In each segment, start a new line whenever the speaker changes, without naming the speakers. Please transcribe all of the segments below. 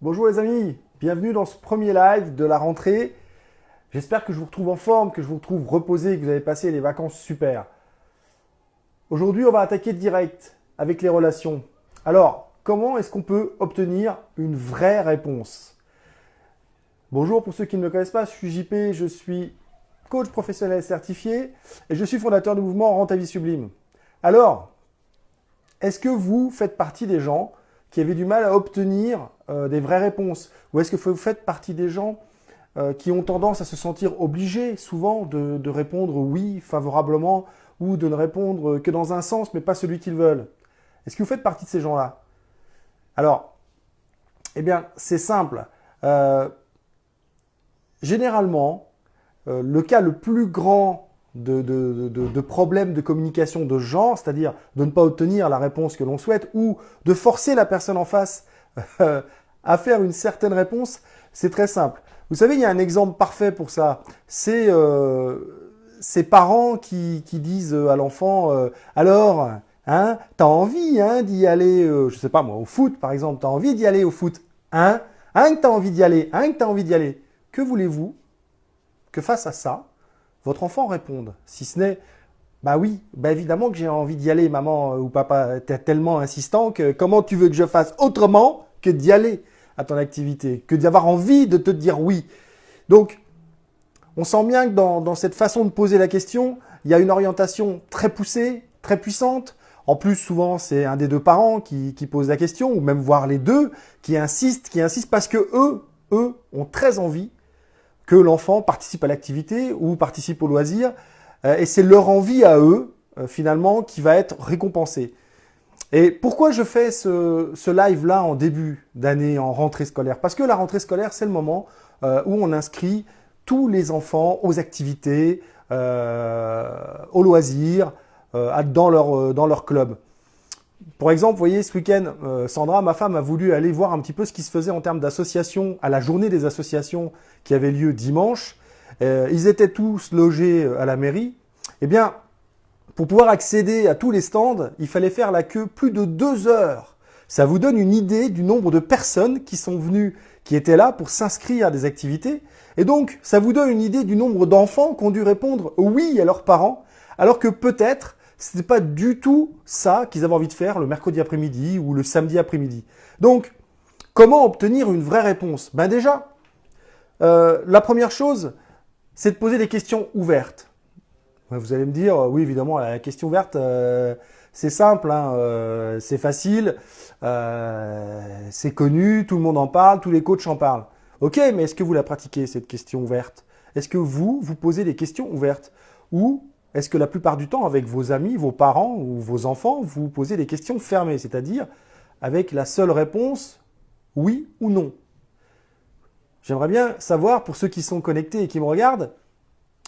Bonjour les amis, bienvenue dans ce premier live de la rentrée. J'espère que je vous retrouve en forme, que je vous retrouve reposé, que vous avez passé les vacances super. Aujourd'hui, on va attaquer direct avec les relations. Alors, comment est-ce qu'on peut obtenir une vraie réponse? Bonjour pour ceux qui ne me connaissent pas, je suis JP, je suis coach professionnel certifié et je suis fondateur du mouvement Rends ta vie sublime. Alors, est-ce que vous faites partie des gens qui avaient du mal à obtenir des vraies réponses? Ou est-ce que vous faites partie des gens qui ont tendance à se sentir obligés souvent de répondre oui favorablement ou de ne répondre que dans un sens mais pas celui qu'ils veulent? Est-ce que vous faites partie de ces gens-là? Alors, eh bien, c'est simple. Généralement, le cas le plus grand de problèmes de communication de ce genre, c'est-à-dire de ne pas obtenir la réponse que l'on souhaite ou de forcer la personne en face à faire une certaine réponse, c'est très simple. Vous savez, il y a un exemple parfait pour ça. C'est ces parents qui disent à l'enfant alors, hein, t'as envie d'y aller, je sais pas moi, au foot par exemple, t'as envie d'y aller au foot, hein, que t'as envie d'y aller, que t'as envie d'y aller. Que voulez-vous que face à ça, votre enfant réponde? Si ce n'est, bah oui, bah évidemment que j'ai envie d'y aller, maman ou papa, t'es tellement insistant que comment tu veux que je fasse autrement que d'y aller à ton activité, que d'y avoir envie de te dire oui. Donc, on sent bien que dans cette façon de poser la question, il y a une orientation très poussée, très puissante. En plus, souvent, c'est un des deux parents qui pose la question, ou même voire les deux, qui insistent parce que eux ont très envie que l'enfant participe à l'activité ou participe au loisir. Et c'est leur envie à eux, finalement, qui va être récompensée. Et pourquoi je fais ce live-là en début d'année, en rentrée scolaire? Parce que la rentrée scolaire, c'est le moment où on inscrit tous les enfants aux activités, aux loisirs, dans leur club. Pour exemple, vous voyez, ce week-end, Sandra, ma femme, a voulu aller voir un petit peu ce qui se faisait en termes d'associations, à la journée des associations qui avait lieu dimanche. Ils étaient tous logés à la mairie. Eh bien, pour pouvoir accéder à tous les stands, il fallait faire la queue plus de 2 heures. Ça vous donne une idée du nombre de personnes qui sont venues, qui étaient là pour s'inscrire à des activités. Et donc, ça vous donne une idée du nombre d'enfants qui ont dû répondre oui à leurs parents, alors que peut-être ce n'était pas du tout ça qu'ils avaient envie de faire le mercredi après-midi ou le samedi après-midi. Donc, comment obtenir une vraie réponse? Ben déjà, la première chose, c'est de poser des questions ouvertes. Vous allez me dire, oui évidemment, la question ouverte, c'est simple, hein, c'est facile, c'est connu, tout le monde en parle, tous les coachs en parlent. Ok, mais est-ce que vous la pratiquez, cette question ouverte? Est-ce que vous posez des questions ouvertes? Ou est-ce que la plupart du temps, avec vos amis, vos parents ou vos enfants, vous posez des questions fermées, c'est-à-dire avec la seule réponse oui ou non? J'aimerais bien savoir, pour ceux qui sont connectés et qui me regardent,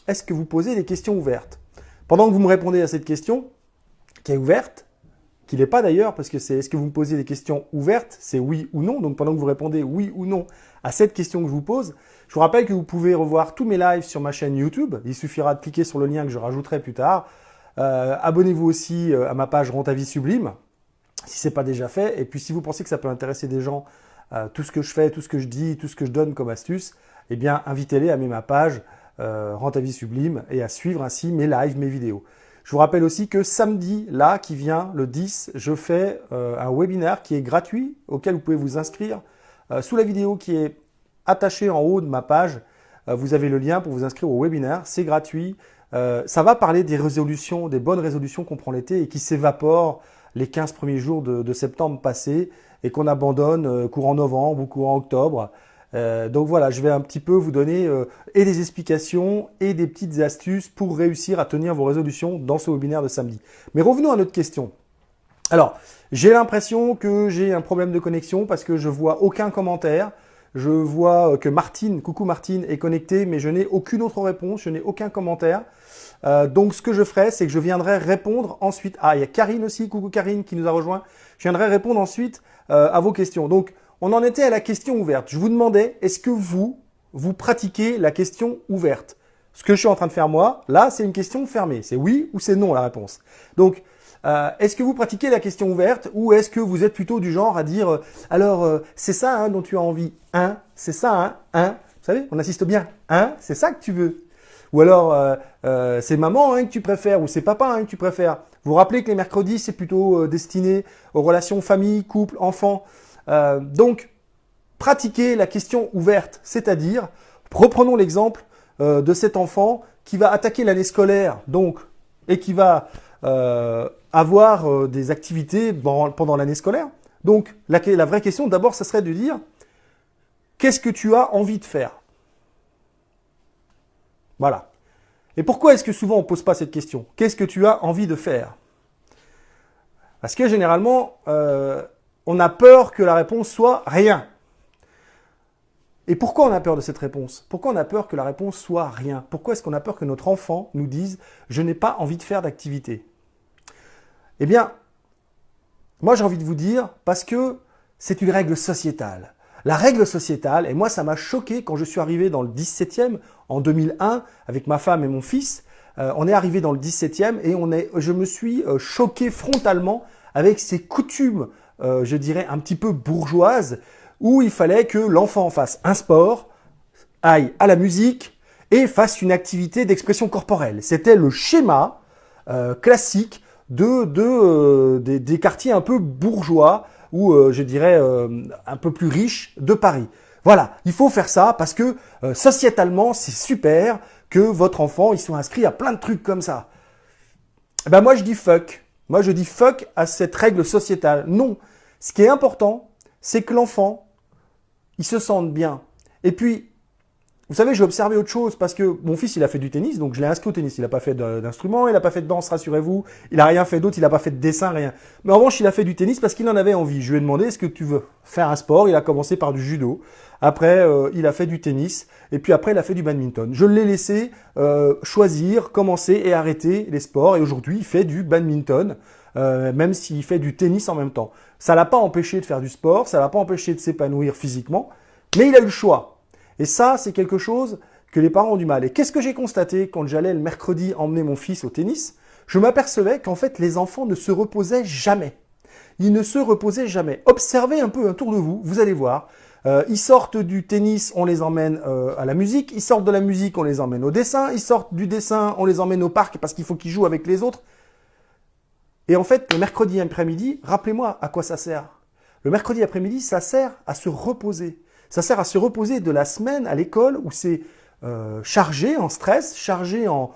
est-ce que vous posez des questions ouvertes? Pendant que vous me répondez à cette question, qui est ouverte, qui n'est pas d'ailleurs, parce que c'est est-ce que vous me posez des questions ouvertes, c'est oui ou non. Donc pendant que vous répondez oui ou non à cette question que je vous pose, je vous rappelle que vous pouvez revoir tous mes lives sur ma chaîne YouTube. Il suffira de cliquer sur le lien que je rajouterai plus tard. Abonnez-vous aussi à ma page Rends ta vie sublime, si ce n'est pas déjà fait. Et puis si vous pensez que ça peut intéresser des gens, tout ce que je fais, tout ce que je dis, tout ce que je donne comme astuce, eh bien invitez-les à aimer ma page Rends ta vie sublime et à suivre ainsi mes lives, mes vidéos. Je vous rappelle aussi que samedi, là, qui vient, le 10, je fais un webinaire qui est gratuit, auquel vous pouvez vous inscrire. Sous la vidéo qui est attachée en haut de ma page, vous avez le lien pour vous inscrire au webinaire. C'est gratuit. Ça va parler des résolutions, des bonnes résolutions qu'on prend l'été et qui s'évaporent les 15 premiers jours de septembre passé et qu'on abandonne courant novembre ou courant octobre. Donc voilà, je vais un petit peu vous donner et des explications et des petites astuces pour réussir à tenir vos résolutions dans ce webinaire de samedi. Mais revenons à notre question. Alors, j'ai l'impression que j'ai un problème de connexion parce que je vois aucun commentaire. Je vois que Martine, coucou Martine, est connectée, mais je n'ai aucune autre réponse, je n'ai aucun commentaire. Donc ce que je ferai, c'est que je viendrai répondre ensuite. Ah, il y a Karine aussi, coucou Karine qui nous a rejoint. Je viendrai répondre ensuite à vos questions. Donc, on en était à la question ouverte. Je vous demandais, est-ce que vous pratiquez la question ouverte? Ce que je suis en train de faire moi, là, c'est une question fermée. C'est oui ou c'est non la réponse. Donc, Est-ce que vous pratiquez la question ouverte ou est-ce que vous êtes plutôt du genre à dire alors c'est ça hein, dont tu as envie, hein, c'est ça, hein, vous savez, on insiste bien, hein, c'est ça que tu veux. Ou alors c'est maman hein, que tu préfères ou c'est papa hein, que tu préfères. Vous vous rappelez que les mercredis c'est plutôt destiné aux relations famille, couple, enfant. Donc pratiquez la question ouverte, c'est-à-dire reprenons l'exemple de cet enfant qui va attaquer l'année scolaire donc et qui va avoir des activités pendant l'année scolaire. Donc, la vraie question, d'abord, ça serait de dire qu'est-ce que tu as envie de faire? Voilà. Et pourquoi est-ce que souvent on ne pose pas cette question? Qu'est-ce que tu as envie de faire? Parce que généralement, on a peur que la réponse soit rien. Et pourquoi on a peur de cette réponse? Pourquoi on a peur que la réponse soit rien? Pourquoi est-ce qu'on a peur que notre enfant nous dise « je n'ai pas envie de faire d'activité » Eh bien, moi j'ai envie de vous dire parce que c'est une règle sociétale. La règle sociétale, et moi ça m'a choqué quand je suis arrivé dans le 17e en 2001 avec ma femme et mon fils. On est arrivé dans le 17e et je me suis choqué frontalement avec ces coutumes, je dirais un petit peu bourgeoises, où il fallait que l'enfant fasse un sport, aille à la musique et fasse une activité d'expression corporelle. C'était le schéma classique des quartiers un peu bourgeois ou je dirais un peu plus riches de Paris. Voilà, il faut faire ça parce que sociétalement c'est super que votre enfant il soit inscrit à plein de trucs comme ça. Ben moi je dis fuck. Moi je dis fuck à cette règle sociétale. Non, ce qui est important, c'est que l'enfant il se sente bien. Et puis vous savez, j'ai observé autre chose parce que mon fils, il a fait du tennis, donc je l'ai inscrit au tennis. Il n'a pas fait d'instrument, il n'a pas fait de danse, rassurez-vous. Il n'a rien fait d'autre, il n'a pas fait de dessin, rien. Mais en revanche, il a fait du tennis parce qu'il en avait envie. Je lui ai demandé, est-ce que tu veux faire un sport? Il a commencé par du judo. Après, il a fait du tennis. Et puis après, il a fait du badminton. Je l'ai laissé choisir, commencer et arrêter les sports. Et aujourd'hui, il fait du badminton, même s'il fait du tennis en même temps. Ça ne l'a pas empêché de faire du sport, ça ne l'a pas empêché de s'épanouir physiquement, mais il a eu le choix. Et ça, c'est quelque chose que les parents ont du mal. Et qu'est-ce que j'ai constaté quand j'allais le mercredi emmener mon fils au tennis? Je m'apercevais qu'en fait, les enfants ne se reposaient jamais. Ils ne se reposaient jamais. Observez un peu autour de vous, vous allez voir. Ils sortent du tennis, on les emmène à la musique. Ils sortent de la musique, on les emmène au dessin. Ils sortent du dessin, on les emmène au parc parce qu'il faut qu'ils jouent avec les autres. Et en fait, le mercredi après-midi, rappelez-moi à quoi ça sert. Le mercredi après-midi, ça sert à se reposer. Ça sert à se reposer de la semaine à l'école où c'est chargé en stress, chargé en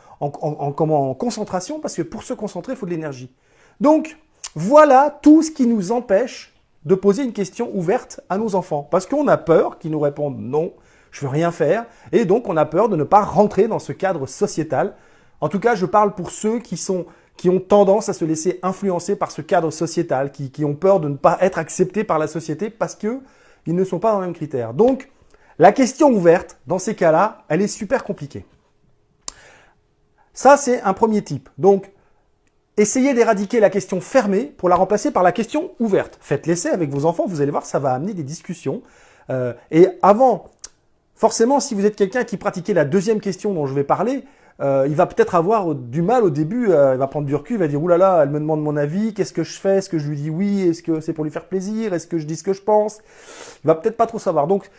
concentration, parce que pour se concentrer, il faut de l'énergie. Donc, voilà tout ce qui nous empêche de poser une question ouverte à nos enfants. Parce qu'on a peur qu'ils nous répondent non, je veux rien faire, et donc on a peur de ne pas rentrer dans ce cadre sociétal. En tout cas, je parle pour ceux qui ont tendance à se laisser influencer par ce cadre sociétal, qui ont peur de ne pas être acceptés par la société parce que ils ne sont pas dans le même critère. Donc, la question ouverte, dans ces cas-là, elle est super compliquée. Ça, c'est un premier type. Donc, essayez d'éradiquer la question fermée pour la remplacer par la question ouverte. Faites l'essai avec vos enfants, vous allez voir, ça va amener des discussions. Et avant, forcément, si vous êtes quelqu'un qui pratiquait la deuxième question dont je vais parler, il va peut-être avoir du mal au début, il va prendre du recul, il va dire « Ouh là là, elle me demande mon avis, qu'est-ce que je fais? Est-ce que je lui dis oui? Est-ce que c'est pour lui faire plaisir? Est-ce que je dis ce que je pense ?» Il va peut-être pas trop savoir. Donc,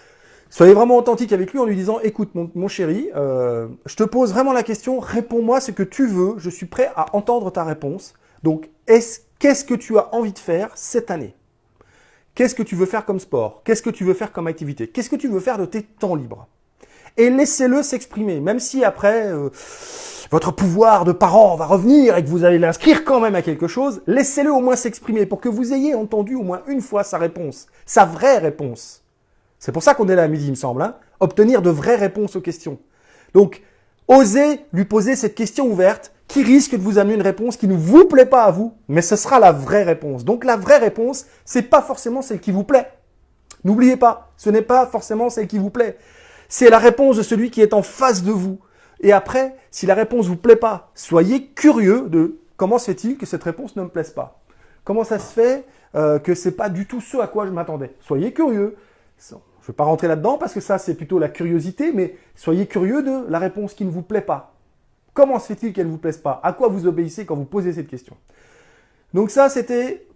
soyez vraiment authentique avec lui en lui disant « Écoute, mon chéri, je te pose vraiment la question, réponds-moi ce que tu veux, je suis prêt à entendre ta réponse. Donc, qu'est-ce que tu as envie de faire cette année? Qu'est-ce que tu veux faire comme sport? Qu'est-ce que tu veux faire comme activité? Qu'est-ce que tu veux faire de tes temps libres ?» Et laissez-le s'exprimer, même si après, votre pouvoir de parent va revenir et que vous allez l'inscrire quand même à quelque chose, laissez-le au moins s'exprimer pour que vous ayez entendu au moins une fois sa réponse, sa vraie réponse. C'est pour ça qu'on est là à midi, il me semble, hein, obtenir de vraies réponses aux questions. Donc, osez lui poser cette question ouverte qui risque de vous amener une réponse qui ne vous plaît pas à vous, mais ce sera la vraie réponse. Donc, la vraie réponse, c'est pas forcément celle qui vous plaît. N'oubliez pas, ce n'est pas forcément celle qui vous plaît. C'est la réponse de celui qui est en face de vous. Et après, si la réponse ne vous plaît pas, soyez curieux de comment se fait-il que cette réponse ne me plaise pas. Comment ça se fait que ce n'est pas du tout ce à quoi je m'attendais. Soyez curieux. Je ne vais pas rentrer là-dedans parce que ça, c'est plutôt la curiosité, mais soyez curieux de la réponse qui ne vous plaît pas. Comment se fait-il qu'elle ne vous plaise pas? À quoi vous obéissez quand vous posez cette question? Donc ça, c'était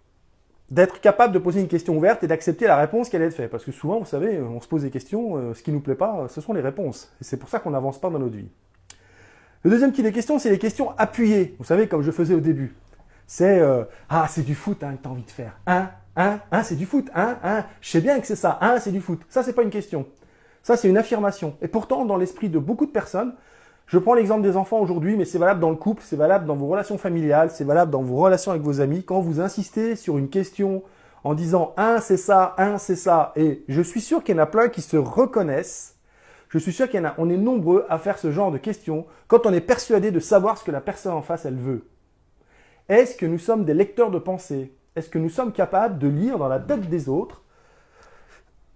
d'être capable de poser une question ouverte et d'accepter la réponse qui allait être faite. Parce que souvent, vous savez, on se pose des questions, ce qui ne nous plaît pas, ce sont les réponses. Et c'est pour ça qu'on n'avance pas dans notre vie. Le deuxième type de questions, c'est les questions appuyées. Vous savez, comme je faisais au début. C'est ah, c'est du foot que tu as envie de faire. C'est du foot. Je sais bien que c'est ça. C'est du foot. Ça, c'est pas une question. Ça, c'est une affirmation. Et pourtant, dans l'esprit de beaucoup de personnes, je prends l'exemple des enfants aujourd'hui, mais c'est valable dans le couple, c'est valable dans vos relations familiales, c'est valable dans vos relations avec vos amis. Quand vous insistez sur une question en disant c'est ça, c'est ça, et je suis sûr qu'il y en a plein qui se reconnaissent, je suis sûr on est nombreux à faire ce genre de questions quand on est persuadé de savoir ce que la personne en face, elle veut. Est-ce que nous sommes des lecteurs de pensée? Est-ce que nous sommes capables de lire dans la tête des autres?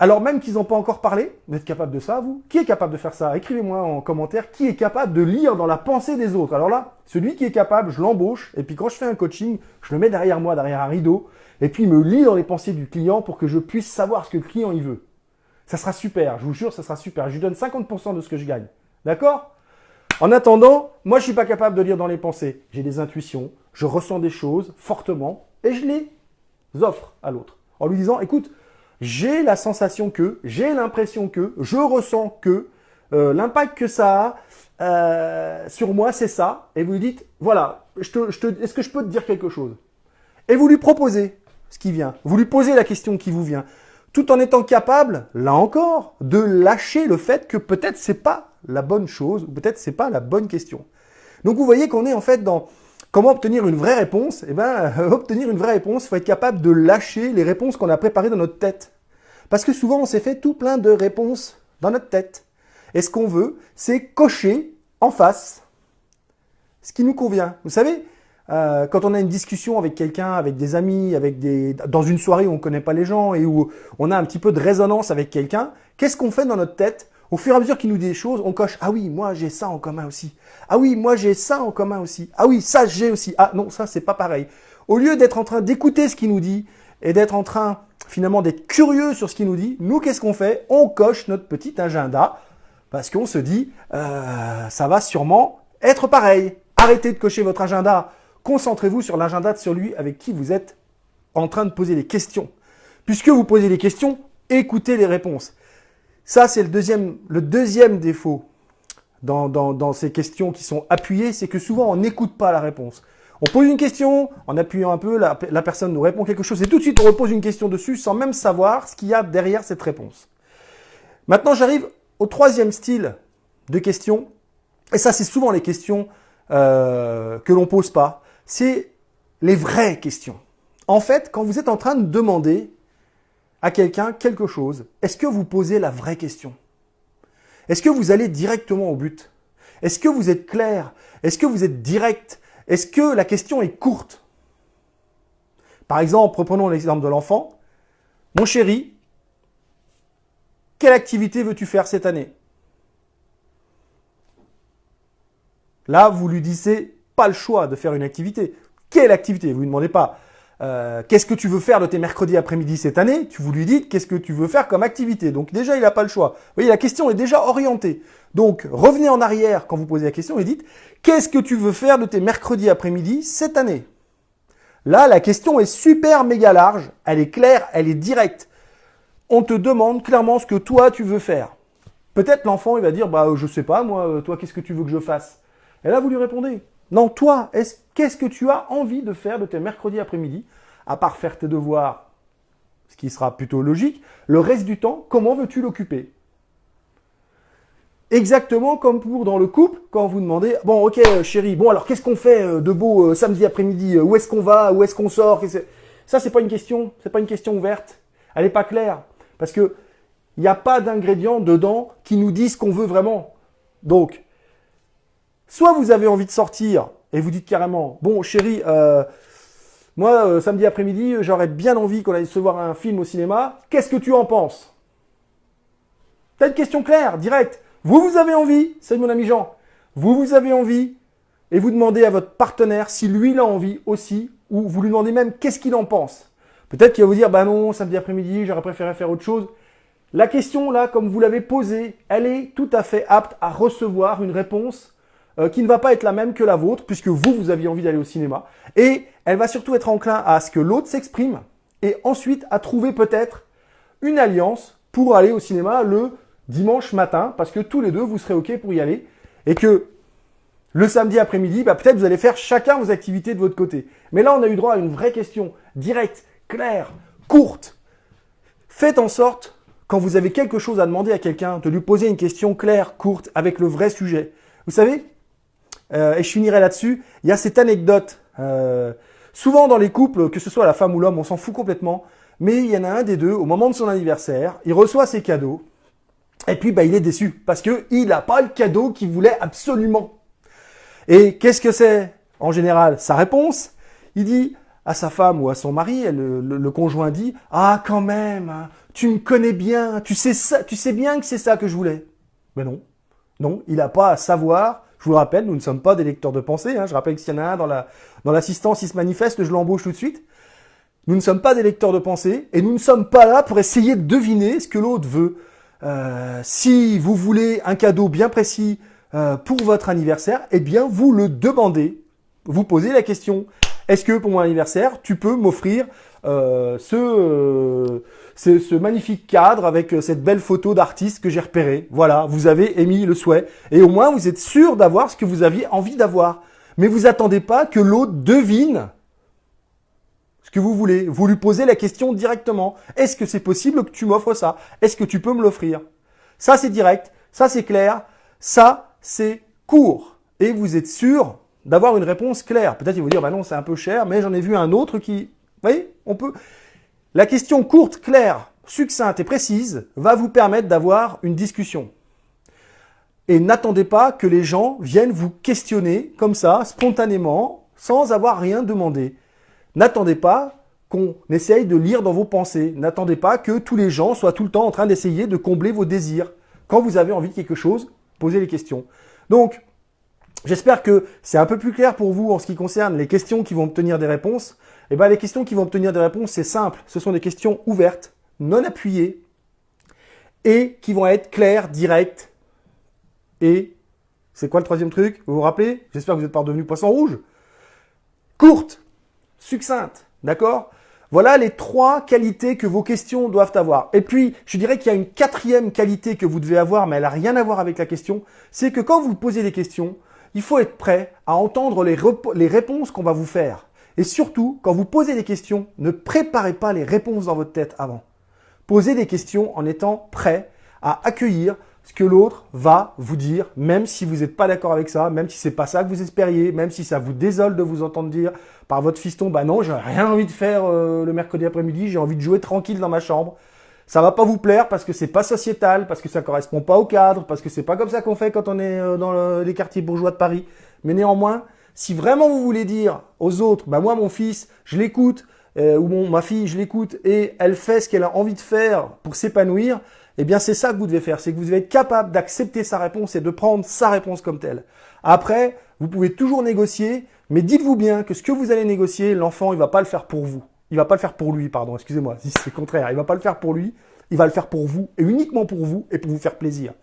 Alors même qu'ils n'ont pas encore parlé, vous êtes capable de ça, vous? Qui est capable de faire ça? Écrivez-moi en commentaire, qui est capable de lire dans la pensée des autres? Alors là, celui qui est capable, je l'embauche, et puis quand je fais un coaching, je le mets derrière moi, derrière un rideau, et puis il me lit dans les pensées du client pour que je puisse savoir ce que le client il veut. Ça sera super, je vous jure, ça sera super. Je lui donne 50% de ce que je gagne. D'accord? En attendant, moi je suis pas capable de lire dans les pensées. J'ai des intuitions, je ressens des choses fortement, et je les offre à l'autre. En lui disant, écoute, j'ai la sensation que, j'ai l'impression que, je ressens que, l'impact que ça a sur moi, c'est ça. Et vous lui dites, voilà, est-ce que je peux te dire quelque chose? Et vous lui proposez ce qui vient. Vous lui posez la question qui vous vient. Tout en étant capable, là encore, de lâcher le fait que peut-être c'est pas la bonne chose, ou peut-être c'est pas la bonne question. Donc vous voyez qu'on est en fait dans comment obtenir une vraie réponse. Eh bien, obtenir une vraie réponse, il faut être capable de lâcher les réponses qu'on a préparées dans notre tête. Parce que souvent, on s'est fait tout plein de réponses dans notre tête. Et ce qu'on veut, c'est cocher en face ce qui nous convient. Vous savez, quand on a une discussion avec quelqu'un, avec des amis, dans une soirée où on ne connaît pas les gens et où on a un petit peu de résonance avec quelqu'un, qu'est-ce qu'on fait dans notre tête? Au fur et à mesure qu'il nous dit des choses, on coche « Ah oui, moi j'ai ça en commun aussi. Ah oui, moi j'ai ça en commun aussi. Ah oui, ça j'ai aussi. Ah non, ça c'est pas pareil. » Au lieu d'être en train d'écouter ce qu'il nous dit et d'être en train finalement d'être curieux sur ce qu'il nous dit, nous qu'est-ce qu'on fait? On coche notre petit agenda parce qu'on se dit ça va sûrement être pareil. Arrêtez de cocher votre agenda. Concentrez-vous sur l'agenda de celui avec qui vous êtes en train de poser les questions. Puisque vous posez les questions, écoutez les réponses. Ça, c'est le deuxième défaut dans ces questions qui sont appuyées, c'est que souvent, on n'écoute pas la réponse. On pose une question, en appuyant un peu, la personne nous répond quelque chose, et tout de suite, on repose une question dessus sans même savoir ce qu'il y a derrière cette réponse. Maintenant, j'arrive au troisième style de questions, et ça, c'est souvent les questions que l'on pose pas. C'est les vraies questions. En fait, quand vous êtes en train de demander à quelqu'un quelque chose, est-ce que vous posez la vraie question? Est-ce que vous allez directement au but? Est-ce que vous êtes clair? Est-ce que vous êtes direct? Est-ce que la question est courte? Par exemple, reprenons l'exemple de l'enfant. Mon chéri, quelle activité veux-tu faire cette année? Là, vous lui disiez pas le choix de faire une activité. Quelle activité? Vous ne lui demandez pas qu'est-ce que tu veux faire de tes mercredis après-midi cette année? Vous lui dites qu'est-ce que tu veux faire comme activité. Donc déjà, il n'a pas le choix. Vous voyez, la question est déjà orientée. Donc revenez en arrière quand vous posez la question et dites qu'est-ce que tu veux faire de tes mercredis après-midi cette année? Là, la question est super méga large, elle est claire, elle est directe. On te demande clairement ce que toi tu veux faire. Peut-être l'enfant il va dire je sais pas moi, toi qu'est-ce que tu veux que je fasse? Et là vous lui répondez non, toi, qu'est-ce que tu as envie de faire de tes mercredis après-midi, à part faire tes devoirs, ce qui sera plutôt logique, le reste du temps, comment veux-tu l'occuper? Exactement comme dans le couple, quand vous demandez, bon ok chérie, bon alors qu'est-ce qu'on fait de beau samedi après-midi? Où est-ce qu'on va? Où est-ce qu'on sort? Ça c'est pas une question ouverte, elle n'est pas claire, parce que il n'y a pas d'ingrédients dedans qui nous disent ce qu'on veut vraiment. Donc, soit vous avez envie de sortir et vous dites carrément, bon chérie, moi samedi après-midi, j'aurais bien envie qu'on aille se voir un film au cinéma. Qu'est-ce que tu en penses? T'as une question claire, directe. Vous avez envie, c'est mon ami Jean. Vous avez envie et vous demandez à votre partenaire si lui il a envie aussi, ou vous lui demandez même qu'est-ce qu'il en pense. Peut-être qu'il va vous dire, non, samedi après-midi, j'aurais préféré faire autre chose. La question là, comme vous l'avez posée, elle est tout à fait apte à recevoir une réponse qui ne va pas être la même que la vôtre, puisque vous aviez envie d'aller au cinéma. Et elle va surtout être enclin à ce que l'autre s'exprime, et ensuite à trouver peut-être une alliance pour aller au cinéma le dimanche matin, parce que tous les deux, vous serez OK pour y aller, et que le samedi après-midi, peut-être vous allez faire chacun vos activités de votre côté. Mais là, on a eu droit à une vraie question, directe, claire, courte. Faites en sorte, quand vous avez quelque chose à demander à quelqu'un, de lui poser une question claire, courte, avec le vrai sujet. Vous savez, et je finirai là-dessus, il y a cette anecdote. Souvent dans les couples, que ce soit la femme ou l'homme, on s'en fout complètement, mais il y en a un des deux, au moment de son anniversaire, il reçoit ses cadeaux, et puis il est déçu, parce qu'il n'a pas le cadeau qu'il voulait absolument. Et qu'est-ce que c'est, en général, sa réponse? Il dit à sa femme ou à son mari, le conjoint dit « Ah, quand même, hein, tu me connais bien, tu sais bien que c'est ça que je voulais. » Mais non, non, il n'a pas à savoir. Je vous le rappelle, nous ne sommes pas des lecteurs de pensée. Hein. Je rappelle que s'il y en a un dans l'assistance, il se manifeste, je l'embauche tout de suite. Nous ne sommes pas des lecteurs de pensée et nous ne sommes pas là pour essayer de deviner ce que l'autre veut. Si vous voulez un cadeau bien précis pour votre anniversaire, eh bien, vous le demandez. Vous posez la question, est-ce que pour mon anniversaire, tu peux m'offrir ce magnifique cadre avec cette belle photo d'artiste que j'ai repéré. Voilà, vous avez émis le souhait. Et au moins, vous êtes sûr d'avoir ce que vous aviez envie d'avoir. Mais vous attendez pas que l'autre devine ce que vous voulez. Vous lui posez la question directement. Est-ce que c'est possible que tu m'offres ça? Est-ce que tu peux me l'offrir? Ça, c'est direct. Ça, c'est clair. Ça, c'est court. Et vous êtes sûr d'avoir une réponse claire. Peut-être ils vont dire, non, c'est un peu cher, mais j'en ai vu un autre qui... Vous voyez, on peut... La question courte, claire, succincte et précise va vous permettre d'avoir une discussion. Et n'attendez pas que les gens viennent vous questionner comme ça, spontanément, sans avoir rien demandé. N'attendez pas qu'on essaye de lire dans vos pensées. N'attendez pas que tous les gens soient tout le temps en train d'essayer de combler vos désirs. Quand vous avez envie de quelque chose, posez les questions. Donc, j'espère que c'est un peu plus clair pour vous en ce qui concerne les questions qui vont obtenir des réponses. Eh bien, les questions qui vont obtenir des réponses, c'est simple. Ce sont des questions ouvertes, non appuyées, et qui vont être claires, directes. Et c'est quoi le troisième truc? Vous vous rappelez? J'espère que vous n'êtes pas redevenu poisson rouge. Courte, succincte, d'accord? Voilà les 3 qualités que vos questions doivent avoir. Et puis, je dirais qu'il y a une 4e qualité que vous devez avoir, mais elle n'a rien à voir avec la question. C'est que quand vous posez des questions, il faut être prêt à entendre les réponses qu'on va vous faire. Et surtout, quand vous posez des questions, ne préparez pas les réponses dans votre tête avant. Posez des questions en étant prêt à accueillir ce que l'autre va vous dire, même si vous n'êtes pas d'accord avec ça, même si c'est pas ça que vous espériez, même si ça vous désole de vous entendre dire par votre fiston, non, j'ai rien envie de faire le mercredi après-midi, j'ai envie de jouer tranquille dans ma chambre. Ça va pas vous plaire parce que c'est pas sociétal, parce que ça correspond pas au cadre, parce que c'est pas comme ça qu'on fait quand on est dans les quartiers bourgeois de Paris. Mais néanmoins, si vraiment vous voulez dire aux autres, moi mon fils, je l'écoute, ou ma fille, je l'écoute, et elle fait ce qu'elle a envie de faire pour s'épanouir, eh bien c'est ça que vous devez faire, c'est que vous devez être capable d'accepter sa réponse et de prendre sa réponse comme telle. Après, vous pouvez toujours négocier, mais dites-vous bien que ce que vous allez négocier, l'enfant, il va pas le faire pour vous. Il va pas le faire pour lui, pardon, excusez-moi, si c'est le contraire. Il va pas le faire pour lui, il va le faire pour vous, et uniquement pour vous, et pour vous faire plaisir.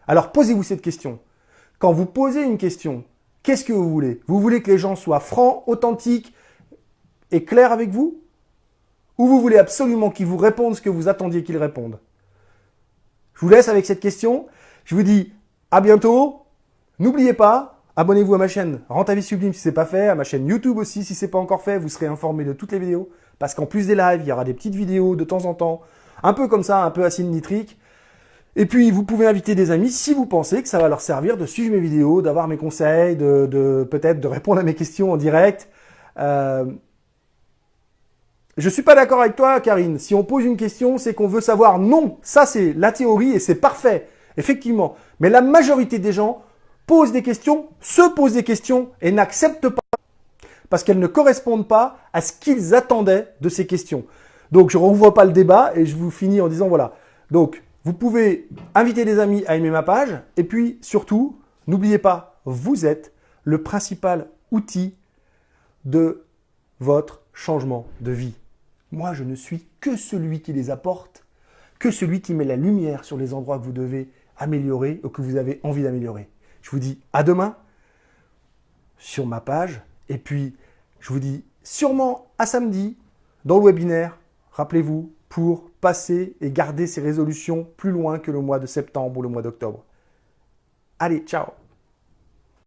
Alors posez-vous cette question. Quand vous posez une question, qu'est-ce que vous voulez? Vous voulez que les gens soient francs, authentiques et clairs avec vous? Ou vous voulez absolument qu'ils vous répondent ce que vous attendiez qu'ils répondent? Je vous laisse avec cette question. Je vous dis à bientôt. N'oubliez pas, abonnez-vous à ma chaîne Rends ta vie sublime si ce n'est pas fait, à ma chaîne YouTube aussi si ce n'est pas encore fait. Vous serez informé de toutes les vidéos. Parce qu'en plus des lives, il y aura des petites vidéos de temps en temps, un peu comme ça, un peu acide nitrique. Et puis, vous pouvez inviter des amis si vous pensez que ça va leur servir de suivre mes vidéos, d'avoir mes conseils, peut-être de répondre à mes questions en direct. Je suis pas d'accord avec toi, Karine. Si on pose une question, c'est qu'on veut savoir. Non, ça c'est la théorie et c'est parfait, effectivement. Mais la majorité des gens posent des questions, se posent des questions et n'acceptent pas parce qu'elles ne correspondent pas à ce qu'ils attendaient de ces questions. Donc, je ne renvoie pas le débat et je vous finis en disant voilà. Donc, vous pouvez inviter des amis à aimer ma page et puis surtout, n'oubliez pas, vous êtes le principal outil de votre changement de vie. Moi, je ne suis que celui qui les apporte, que celui qui met la lumière sur les endroits que vous devez améliorer ou que vous avez envie d'améliorer. Je vous dis à demain. sur ma page. Et puis, je vous dis sûrement à samedi dans le webinaire, rappelez-vous, pour passer et garder ces résolutions plus loin que le mois de septembre ou le mois d'octobre. Allez, ciao!